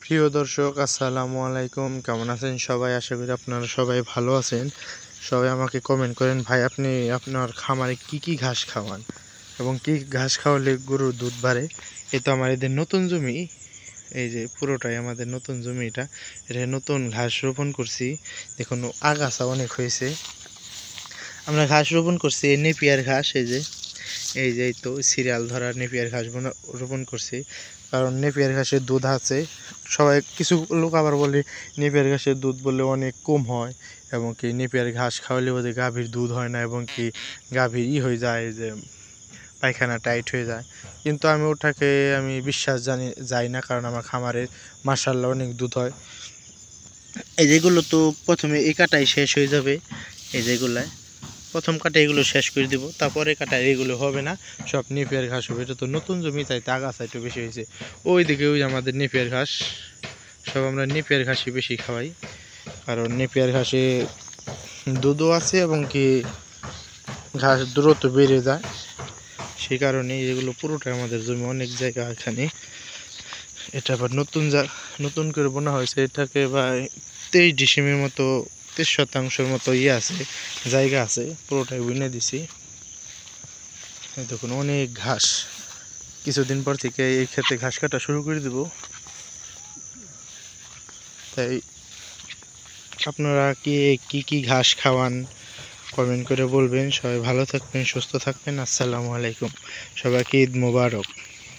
প্রিয় দর্শক, আসসালামু আলাইকুম। কেমন আছেন সবাই? আশা করি আপনারা সবাই ভালো আছেন। সবাই আমাকে কমেন্ট করেন, ভাই আপনি আপনার খামারে কি কি ঘাস খাওয়ান এবং কি ঘাস খাওয়ালে গরুর দুধ বাড়ে। এই তো আমার এদের নতুন জমি, এই যে পুরোটাই আমাদের নতুন জমি। এটা নতুন ঘাস রোপণ করছি। দেখুন আগাছা অনেক হয়েছে। আমরা ঘাস রোপণ করছি এই নেপিয়ার ঘাস। এই তো সিরিয়াল ধরা নেপিয়ার ঘাস রোপণ করছি, কারণ নেপিয়ার ঘাসের দুধ আছে। সবাই কিছু লোক আবার বলে নেপিয়ার ঘাসের দুধ বললে অনেক কম হয়, এবং কি নেপিয়ার ঘাস খাওয়ালে ওদের গাভীর দুধ হয় না, এবং কি গাভীর হয়ে যায় যে পায়খানা টাইট হয়ে যায়। কিন্তু আমি বিশ্বাস যাই না, কারণ আমার খামারের মাশাআল্লাহ অনেক দুধ হয়। এই যেগুলো তো প্রথমে এই কাটাই শেষ হয়ে যাবে, এই যেগুলায় প্রথম কাটা এগুলো শেষ করে দিব, তারপরে কাটা এগুলো হবে না, সব নেপিয়ার ঘাস হবে। এটা তো নতুন জমি, তাই আগাছা একটু বেশি হয়েছে। ওইদিকে ওই আমাদের নেপিয়ার ঘাস, সব আমরা নেপিয়ার ঘাসই বেশি খাওয়াই, কারণ নেপিয়ার ঘাসে দুধও আছে এবং কি ঘাস দ্রুত বেড়ে যায়। সেই কারণে এগুলো পুরোটাই আমাদের জমি, অনেক জায়গা এখানে। এটা আবার নতুন করে বোনা হয়েছে। এটাকে প্রায় 23 ডিসিমের মতো, 23% মতো আছে, জায়গা আছে, পুরোটাই বুনে দিছি। দেখুন অনেক ঘাস, কিছুদিন পর থেকে এই ক্ষেতে ঘাস কাটা শুরু করে দেব। তাই আপনারা কি কি ঘাস খাওয়ান কমেন্ট করে বলবেন। সবাই ভালো থাকবেন, সুস্থ থাকবেন। আসসালামু আলাইকুম, সবাইকে ঈদ মোবারক।